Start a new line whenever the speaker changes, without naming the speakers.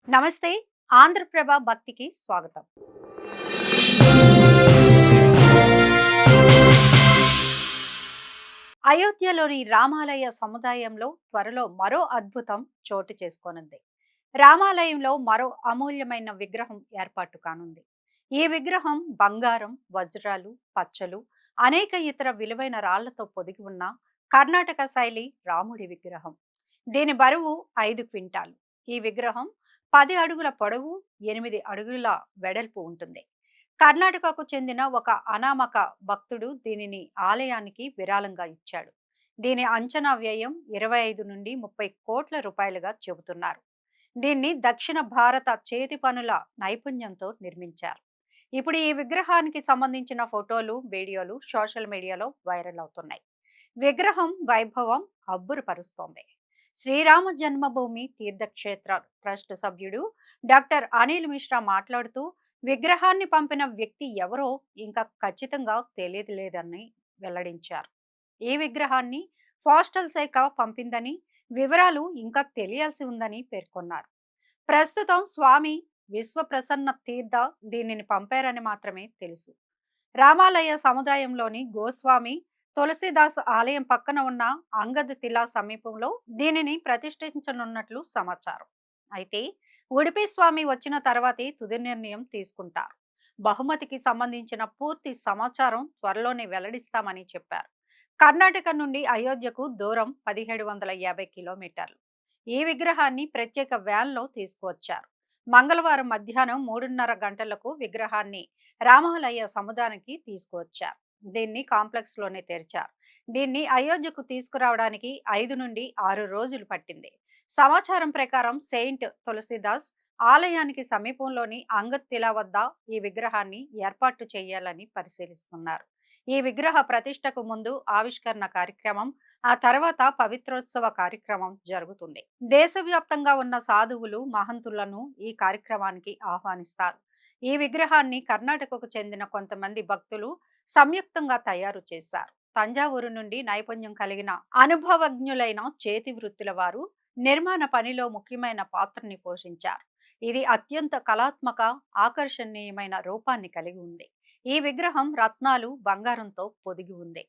నమస్తే. ఆంధ్రప్రభ భక్తికి స్వాగతం. అయోధ్యలోని రామాలయ సముదాయంలో త్వరలో మరో అద్భుతం చోటు చేసుకోనుంది. రామాలయంలో మరో అమూల్యమైన విగ్రహం ఏర్పాటు కానుంది. ఈ విగ్రహం బంగారం, వజ్రాలు, పచ్చలు, అనేక ఇతర విలువైన రాళ్లతో పొదిగి ఉన్న కర్ణాటక శైలి రాముడి విగ్రహం. దీని బరువు 5 క్వింటాలు. ఈ విగ్రహం 10 అడుగుల పొడవు, 8 అడుగుల వెడల్పు ఉంటుంది. కర్ణాటకకు చెందిన ఒక అనామక భక్తుడు దీనిని ఆలయానికి విరాళంగా ఇచ్చాడు. దీని అంచనా వ్యయం 25 నుండి 30 కోట్ల రూపాయలుగా చెబుతున్నారు. దీన్ని దక్షిణ భారత చేతి పనుల నైపుణ్యంతో నిర్మించారు. ఇప్పుడు ఈ విగ్రహానికి సంబంధించిన ఫోటోలు, వీడియోలు సోషల్ మీడియాలో వైరల్ అవుతున్నాయి. విగ్రహం వైభవం అబ్బురపరుస్తోంది. శ్రీరామ జన్మభూమి తీర్థక్షేత్ర ట్రస్ట్ సభ్యుడు డాక్టర్ అనిల్ మిశ్రా మాట్లాడుతూ, విగ్రహాన్ని పంపిన వ్యక్తి ఎవరో ఇంకా ఖచ్చితంగా తెలియలేదని వెల్లడించారు. ఈ విగ్రహాన్ని పోస్టల్ శాఖ పంపిందని, వివరాలు ఇంకా తెలియాల్సి ఉందని పేర్కొన్నారు. ప్రస్తుతం స్వామి విశ్వప్రసన్న తీర్థ దీనిని పంపారని మాత్రమే తెలుసు. రామాలయ సముదాయంలోని గోస్వామి తులసిదాస్ ఆలయం పక్కన ఉన్న అంగద్ తిలా సమీపంలో దీనిని ప్రతిష్ఠించనున్నట్లు సమాచారం. అయితే ఉడిపి స్వామి వచ్చిన తర్వాతే తుది నిర్ణయం తీసుకుంటారు. బహుమతికి సంబంధించిన పూర్తి సమాచారం త్వరలోనే వెల్లడిస్తామని చెప్పారు. కర్ణాటక నుండి అయోధ్యకు దూరం 1750 కిలోమీటర్లు. ఈ విగ్రహాన్ని ప్రత్యేక వ్యాన్లో తీసుకువచ్చారు. మంగళవారం మధ్యాహ్నం 3:30 గంటలకు విగ్రహాన్ని రామాలయ సముదాయానికి తీసుకువచ్చారు. దీన్ని కాంప్లెక్స్ లోనే తెరిచారు. దీన్ని అయోధ్యకు తీసుకురావడానికి 5 నుండి 6 రోజులు పట్టింది. సమాచారం ప్రకారం సెయింట్ తులసిదాస్ ఆలయానికి సమీపంలోని అంగత్ తిలా వద్ద ఈ విగ్రహాన్ని ఏర్పాటు చేయాలని పరిశీలిస్తున్నారు. ఈ విగ్రహ ప్రతిష్టకు ముందు ఆవిష్కరణ కార్యక్రమం, ఆ తర్వాత పవిత్రోత్సవ కార్యక్రమం జరుగుతుంది. దేశవ్యాప్తంగా ఉన్న సాధువులు, మహంతులను ఈ కార్యక్రమానికి ఆహ్వానిస్తారు. ఈ విగ్రహాన్ని కర్ణాటకకు చెందిన కొంతమంది భక్తులు సంయుక్తంగా తయారు చేశారు. తంజావూరు నుండి నైపుణ్యం కలిగిన అనుభవజ్ఞులైన చేతి వృత్తుల వారు నిర్మాణ పనిలో ముఖ్యమైన పాత్రని పోషించారు. ఇది అత్యంత కళాత్మక, ఆకర్షణీయమైన రూపాన్ని కలిగి ఉంది. ఈ విగ్రహం రత్నాలు, బంగారంతో పొదిగి ఉంది.